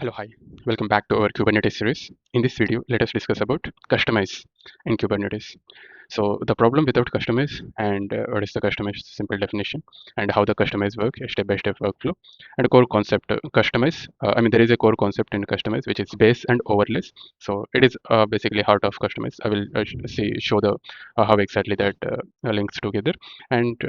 Hello, hi. Welcome back to our Kubernetes series. In this video, let us discuss about Kustomize in Kubernetes. So the problem without Kustomize and what is the Kustomize simple definition and how the Kustomize work, a step-by-step workflow and a core concept. Kustomize, there is a core concept in Kustomize which is base and overlays. So it is basically heart of Kustomize. I will show the how exactly that links together and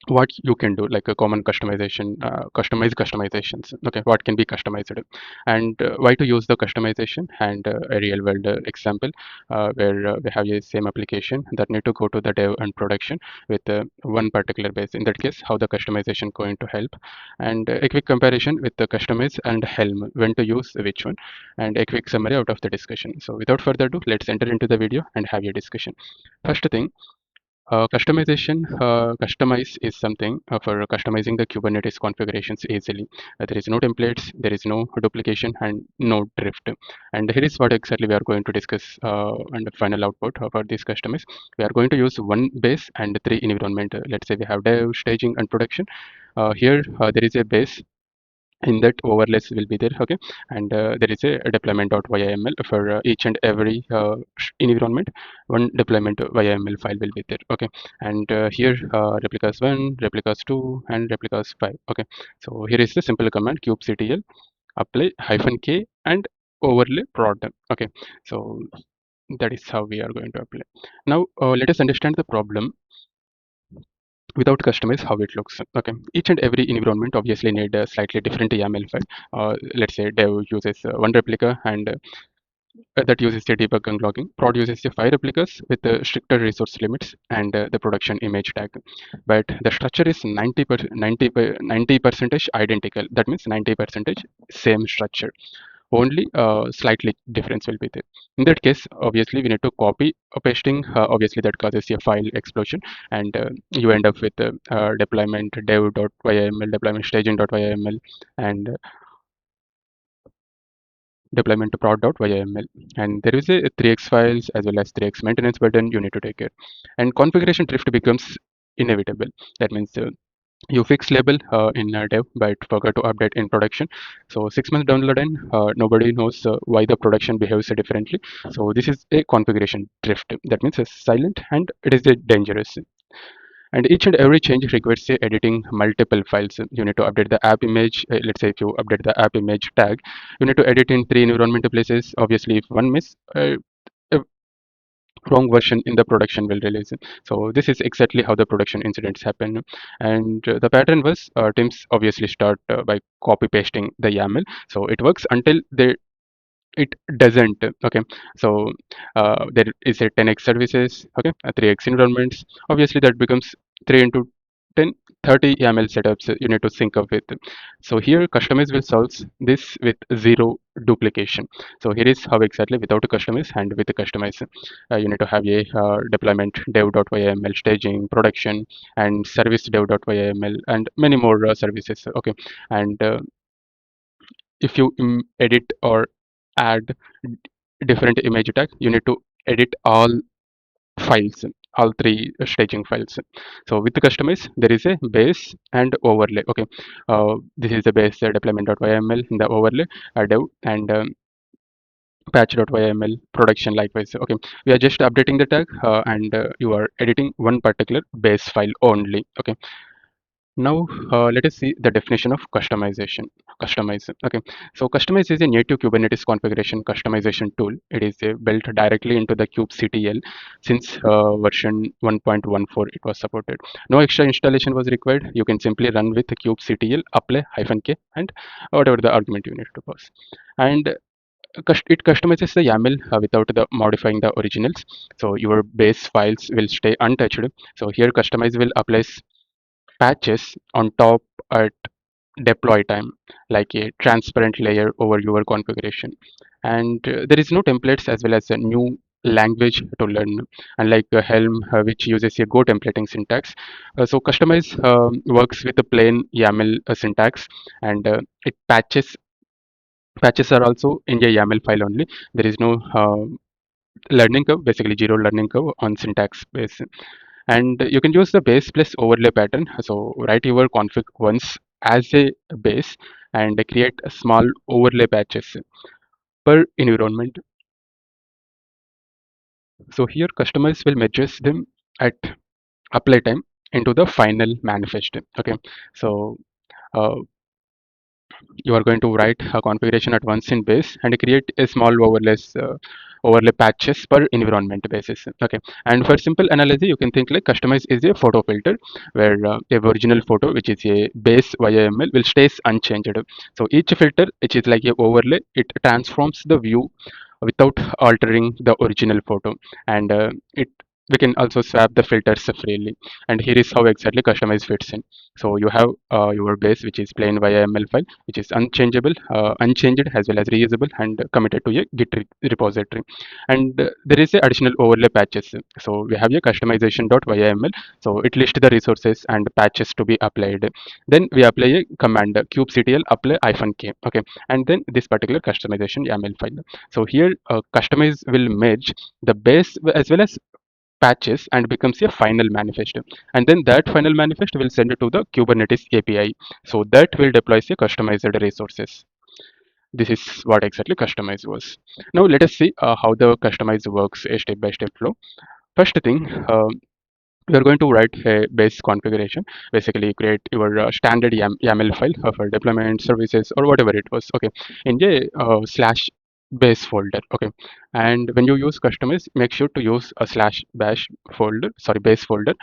what you can do like a common customization customizations. Okay, what can be customized and why to use the customization and a real world example where we have a same application that need to go to the dev and production with one particular base. In that case, how the customization going to help, and a quick comparison with the customize and Helm, when to use which one, and a quick summary out of the discussion. So without further ado, let's enter into the video and have a discussion. First thing, customize is something for customizing the Kubernetes configurations easily. There is no templates, there is no duplication, and no drift. And here is what exactly we are going to discuss and the final output about this customize. We are going to use one base and three environment. Let's say we have dev, staging, and production. Here there is a base in that overlays will be there. Okay, and there is a deployment.yaml for each and every environment. One deployment YAML file will be there. Okay, and here replicas 1, replicas 2, and replicas 5. Okay, so here is the simple command kubectl apply -k and overlay prod. Okay, so that is how we are going to apply. Now let us understand the problem without customize how it looks. Okay, each and every environment obviously need a slightly different YAML file. Let's say dev uses one replica and that uses the debug and logging. Prod uses the 5 replicas with stricter resource limits and the production image tag. But the structure is 90 percentage identical. That means 90 percentage same structure. Only slightly difference will be there. In that case, obviously we need to copy pasting. Obviously that causes a file explosion, and you end up with deployment dev.yml, deployment staging.yml, and deployment to prod.yml. And there is a 3x files as well as 3x maintenance burden you need to take care. And configuration drift becomes inevitable. That means you fix label in dev but forgot to update in production. So 6 months down the line, nobody knows why the production behaves differently. So this is a configuration drift. That means it's silent and it is dangerous. And each and every change requires say editing multiple files. You need to update the app image. Let's say if you update the app image tag, you need to edit in 3 environment places. Obviously if one miss, a wrong version in the production will release it. So this is exactly how the production incidents happen. And the pattern was teams obviously start by copy pasting the YAML. So it works until they it doesn't. Okay, so there is a 10x services. Okay, 3x environments. Obviously that becomes 3 into 10, 30 YAML setups you need to sync up with. So here Kustomize will solve this with zero duplication. So here is how exactly without a Kustomize and with a Kustomize, you need to have a deployment dev.yml, staging, production, and service dev.yml, and many more services. Okay, and if you edit or add different image tag, you need to edit all files, all three staging files. So with the customize, there is a base and overlay. Okay, this is the base deployment.yml, the overlay dev, and patch.yml production likewise. Okay, we are just updating the tag and you are editing one particular base file only. Okay, now let us see the definition of customization. Kustomize. Okay, so Kustomize is a native Kubernetes configuration customization tool. It is built directly into the kubectl. Since version 1.14 it was supported. No extra installation was required. You can simply run with kubectl apply -k and whatever the argument you need to pass. And it customizes the YAML without the modifying the originals. So your base files will stay untouched. So here Kustomize will apply patches on top at deploy time, like a transparent layer over your configuration. And there is no templates as well as a new language to learn, unlike Helm, which uses a Go templating syntax. So Kustomize works with a plain YAML syntax, and it patches are also in a YAML file only. There is no learning curve, basically zero learning curve on syntax base. And you can use the base plus overlay pattern. So write your config once as a base and create a small overlay patches per environment. So here Kustomize will measures them at apply time into the final manifest. Okay, so uh, you are going to write a configuration at once in base and create a small overlay patches per environment basis. Okay, and for simple analogy you can think like Kustomize is a photo filter where a original photo which is a base YAML will stays unchanged. So each filter which is like a overlay, it transforms the view without altering the original photo, and it we can also swap the filters freely. And here is how exactly Kustomize fits in. So you have your base which is plain YAML file which is unchangeable, unchanged as well as reusable and committed to a Git repository. And there is a additional overlay patches. So we have a customization.yaml. So it lists the resources and patches to be applied. Then we apply a command kubectl apply -k. Okay, and then this particular customization YAML file. So here Kustomize will merge the base as well as patches and becomes a final manifest, and then that final manifest will send it to the Kubernetes API, so that will deploy a customized resources. This is what exactly Kustomize was. Now let us see how the Kustomize works, a step by step flow. First thing, we are going to write a base configuration. Basically create your standard YAML file for deployment services or whatever it was. Okay, in a slash base folder. Okay, and when you use Kustomize, make sure to use a slash bash folder, sorry, base folder,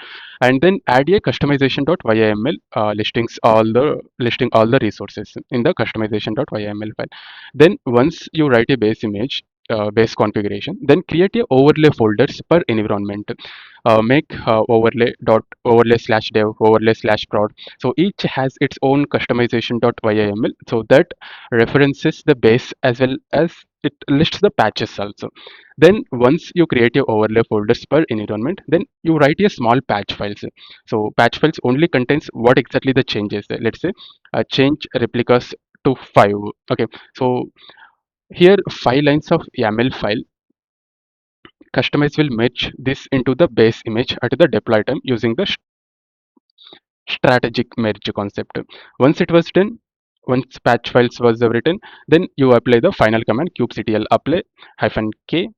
and then add a customization.yaml listing all the resources in the customization.yaml file. Then once you write a base image, base configuration, then create a overlay folders per environment. Make overlay slash dev overlay slash prod. So each has its own customization.yaml, so that references the base as well as it lists the patches also. Then once you create your overlay folders per environment, then you write a small patch files. So patch files only contains what exactly the changes. Let's say change replicas to 5. Okay, so here 5 lines of YAML file. Kustomize will merge this into the base image at the deploy time using the strategic merge concept. Once it was done, once patch files was written, then you apply the final command kubectl apply -k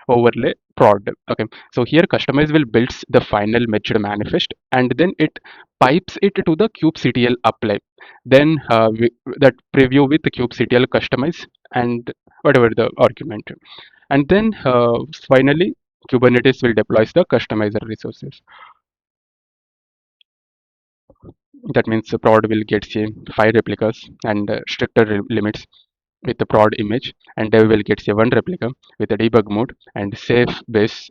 overlay prod. Okay, so here Kustomize will builds the final merged manifest and then it pipes it to the kubectl apply. Then that preview with the kubectl Kustomize and whatever the argument. And then finally Kubernetes will deploy the customizer resources. That means the prod will get say 5 replicas and stricter limits with the prod image, and dev will get say 1 replica with a debug mode and safe base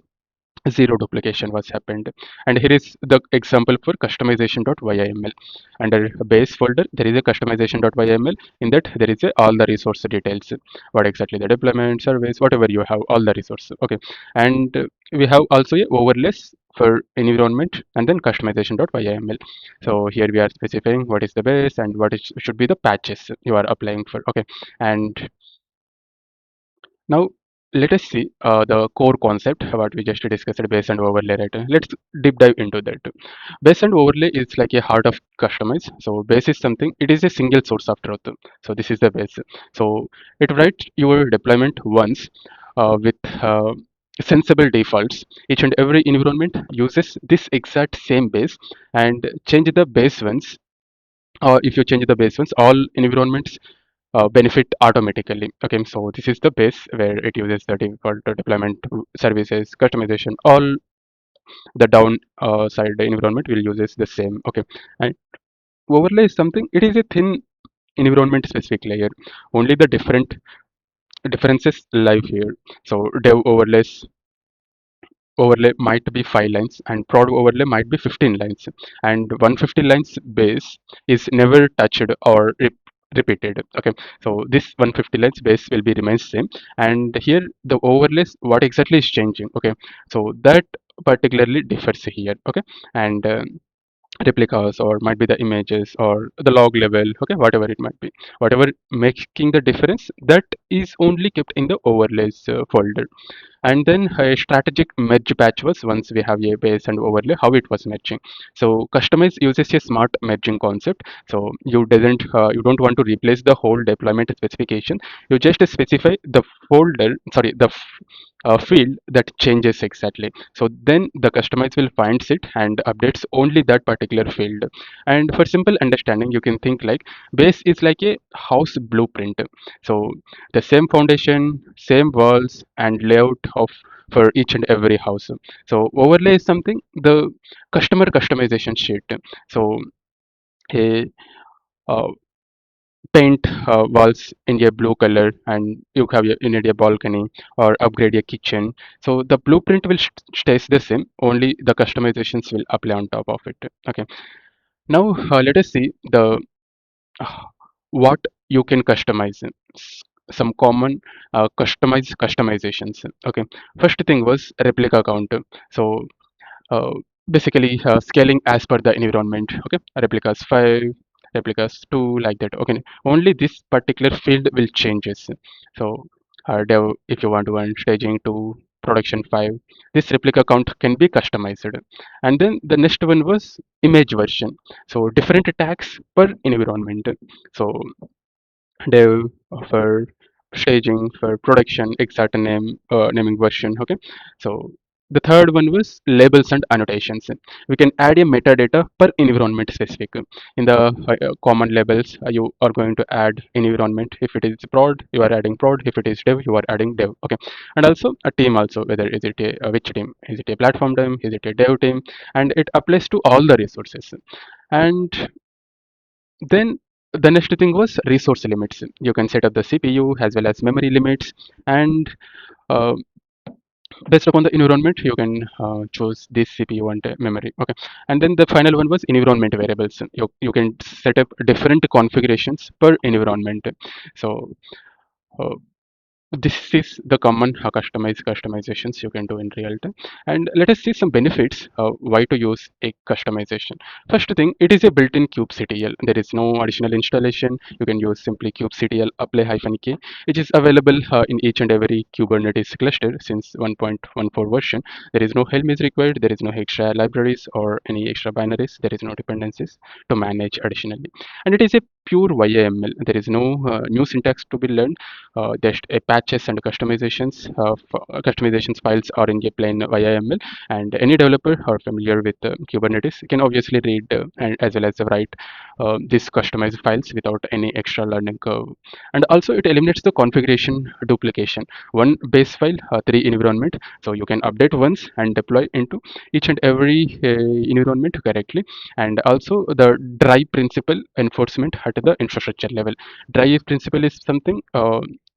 zero duplication was happened. And here is the example for customization.yaml. Under base folder there is a customization.yaml. In that there is a all the resource details, what exactly the deployment service, whatever you have, all the resources. Okay, and we have also a overlays for environment and then customization.yaml. So here we are specifying what is the base and what is, should be the patches you are applying for. Okay, and now let us see the core concept what we just discussed, base and overlay, right? Let's deep dive into that. Base and overlay is like a heart of Kustomize. So base is something, it is a single source of truth. So this is the base. So it writes your deployment once with sensible defaults. Each and every environment uses this exact same base, and change the base once. If you change the base ones, all environments benefit automatically. Okay, so this is the base where it uses the default deployment services, customization, all the down side environment will uses the same. Okay, and overlay is something, it is a thin environment specific layer. Only the differences live here. So dev overlay might be 5 lines and prod overlay might be 15 lines, and 150 lines base is never touched or repeated. Okay, so this 150 lines base will be remains same, and here the overlays what exactly is changing. Okay, so that particularly differs here. Okay, and replicas, or might be the images or the log level, okay, whatever it might be, whatever making the difference, that is only kept in the overlays folder. And then a strategic merge batch was once we have a base and overlay, how it was matching. So Kustomize uses a smart merging concept. So you don't want to replace the whole deployment specification. You just specify the folder, sorry, the field that changes exactly. So then the Kustomize will finds it and updates only that particular field. And for simple understanding, you can think like base is like a house blueprint. So the same foundation, same walls and layout of for each and every house. So overlay is something the customer customization sheet. So a uh, paint walls in a blue color, and you need a balcony or upgrade a kitchen. So the blueprint will stays the same, only the customizations will apply on top of it. Okay, now let us see the uh, what you can customize. Some common customizations. Okay, first thing was replica count. So uh, basically scaling as per the environment. Okay, replicas 5, replicas 2, like that. Okay, only this particular field will changes. So dev, if you want to run staging to production 5, this replica count can be customized. And then the next one was image version. So different tags per environment. So dev for staging, for production, exact naming version. Okay, so the third one was labels and annotations. We can add a metadata per environment specific. In the common labels, you are going to add environment. If it is prod, you are adding prod. If it is dev, you are adding dev. Okay, and also a team also, whether is it a which team, is it a platform team, is it a dev team, and it applies to all the resources. And then the next thing was resource limits. You can set up the CPU as well as memory limits, and uh, based upon the environment, you can choose this CPU and memory. Okay, and then the final one was environment variables. You can set up different configurations per environment. So uh, this is the common customizations you can do in real time. And let us see some benefits why to use a customization. First thing, it is a built-in kubectl. There is no additional installation. You can use simply kubectl apply -k, which is available in each and every Kubernetes cluster since 1.14 version. There is no Helm is required. There is no extra libraries or any extra binaries. There is no dependencies to manage additionally, and it is a pure YAML. There is no new syntax to be learned. Just a patches and customizations files are in a plain YAML, and any developer or familiar with Kubernetes can obviously read and as well as write these customized files without any extra learning curve. And also it eliminates the configuration duplication. One base file, three environment, so you can update once and deploy into each and every environment correctly. And also the dry principle enforcement at the infrastructure level. Dry principle is something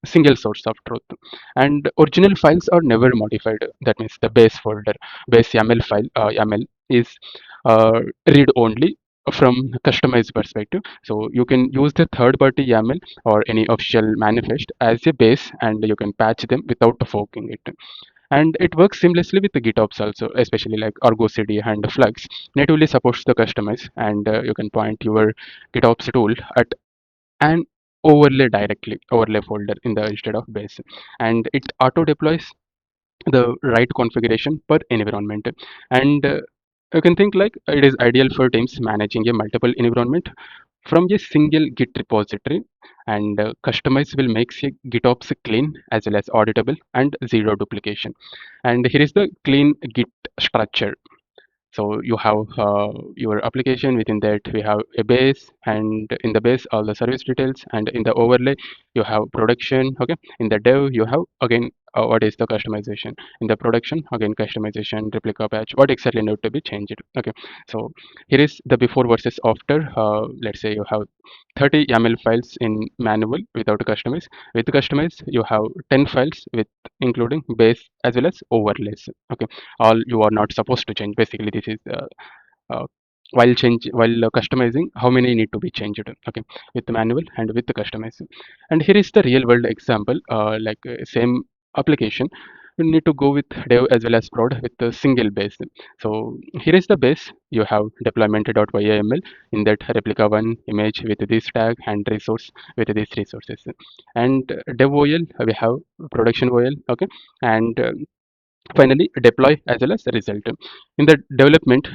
single source of truth, and original files are never modified. That means the base folder, base YAML file, YAML is read only from customized perspective. So you can use the third party YAML or any official manifest as a base, and you can patch them without forking it. And it works seamlessly with the GitOps also, especially like Argo CD and Flux natively supports the customize, and you can point your GitOps tool at and overlay folder in the instead of base, and it auto deploys the right configuration per environment. And you can think like it is ideal for teams managing a multiple environment from a single git repository. And customize will make a GitOps clean as well as auditable and zero duplication. And here is the clean git structure. So you have your application. Within that we have a base, and in the base all the service details, and in the overlay you have production. Okay, in the dev you have again what is the customization. In the production again customization, replica patch, what exactly need to be changed. Okay, so here is the before versus after. Let's say you have 30 YAML files in manual without customize. With customize you have 10 files with including base as well as overlays. Okay, all you are not supposed to change. Basically this is uh, while customizing how many need to be changed. Okay, with the manual and with the customizing. And here is the real world example, like same application. you need to go with dev as well as prod with a single base. So here is the base. You have deployment.yaml, in that replica one image with this tag and resource with these resources. And dev OL, we have production OL, okay, and finally deploy as well as the result. In the development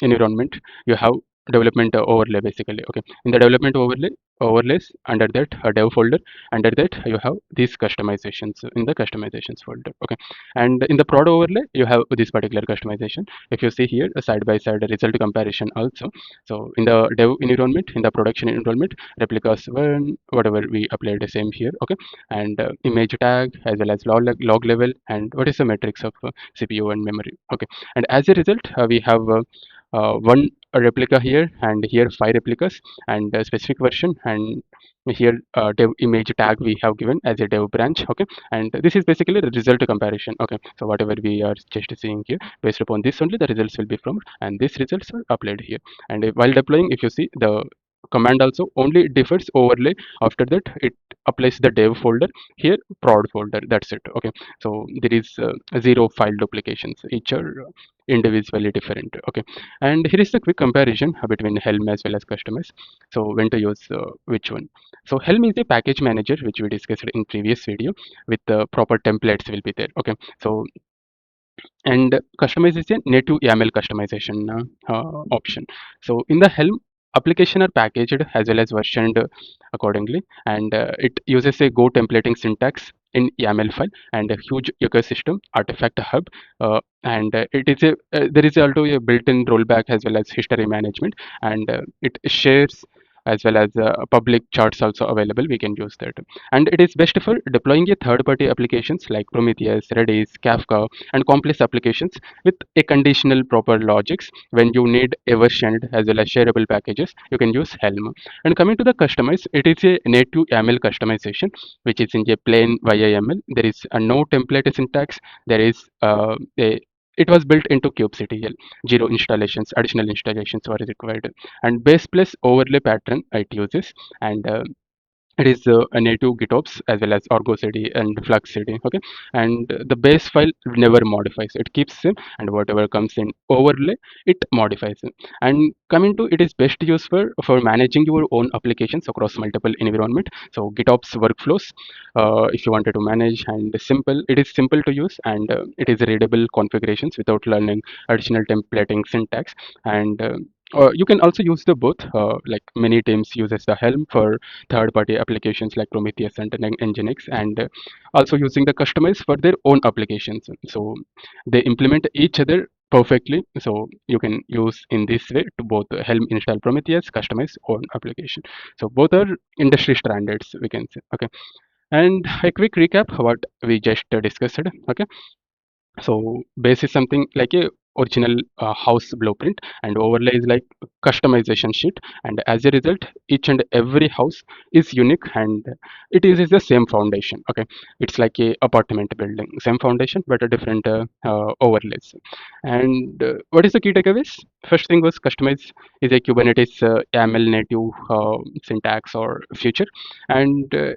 environment, you have development overlay basically, okay. In the development overlays, under that dev folder, under that you have these customizations in the customizations folder, okay. And in the prod overlay, you have this particular customization. If you see here, a side by side result comparison also. So in the dev environment, in the production environment, replicas one, whatever we applied the same here, okay. And image tag as well as log level, and what is the metrics of CPU and memory, okay. And as a result, we have one replica here, and here 5 replicas, and a specific version, and here dev image tag we have given as a dev branch, okay. And this is basically the result comparison, okay. So whatever we are just seeing here, based upon this only the results will be from, and these results are applied here. And while deploying, if you see, the command also only differs overlay. After that, it applies the dev folder, here prod folder, that's it, okay. So there is zero file duplications, each are individually different, okay. And here is the quick comparison between Helm as well as Kustomize. So when to use which one. So Helm is a package manager which we discussed in previous video, with the proper templates will be there, okay. So and Kustomize is a native YAML customization option. So in the Helm, application are packaged as well as versioned accordingly, and it uses a Go templating syntax in YAML file, and a huge ecosystem artifact hub, and it is a there is also a built-in rollback as well as history management, and it shares as well as public charts also available, we can use that. And it is best for deploying a third-party applications like Prometheus, Redis, Kafka, and complex applications with a conditional proper logics. When you need a versioned as well as shareable packages, you can use Helm. And coming to the customize, it is a native YAML customization which is in a plain YAML. There is a no template syntax. There is a it was built into kubectl. Zero installations, additional installations were required, and base plus overlay pattern it uses, and it is a native GitOps as well as Argo CD and Flux CD, okay. And the base file never modifies, it keeps same, and whatever comes in overlay, it modifies it. And coming to, it is best used for managing your own applications across multiple environment. So GitOps workflows, if you wanted to manage, and simple, it is simple to use, and it is readable configurations without learning additional templating syntax. And you can also use the both, like many teams uses the Helm for third-party applications like Prometheus and Nginx, and also using the Kustomize for their own applications. So they implement each other perfectly. So you can use in this way to both Helm install Prometheus, Kustomize own application. So both are industry standards, we can say. Okay, and a quick recap what we just discussed. Okay, so base is something like a original house blueprint, and overlay is like customization sheet, and as a result, each and every house is unique, and it uses the same foundation, okay. It's like a apartment building, same foundation but a different overlays. And what is the key takeaways? First thing was Kustomize is a Kubernetes YAML native syntax or feature, and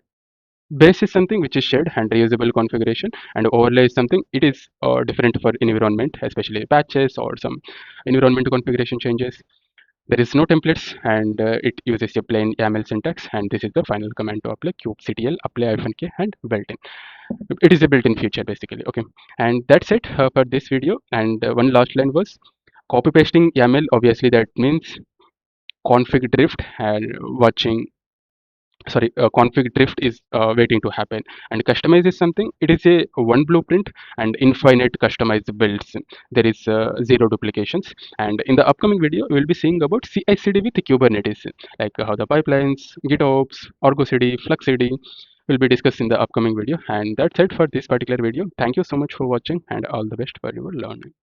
base is something which is shared and reusable configuration, and overlay is something it is different for environment, especially patches or some environment configuration changes. There is no templates, and it uses a plain YAML syntax, and this is the final command to apply kubectl apply -k and built-in. It is a built-in feature basically, okay. And that's it for this video. And one last line was copy pasting YAML, obviously that means config drift and watching, sorry, config drift is waiting to happen. And Kustomize is something, it is a one blueprint and infinite customized builds. There is zero duplications. And in the upcoming video, we will be seeing about CI/CD with Kubernetes, like how the pipelines, GitOps, Argo CD, Flux CD will be discussed in the upcoming video. And that's it for this particular video. Thank you so much for watching, and all the best for your learning.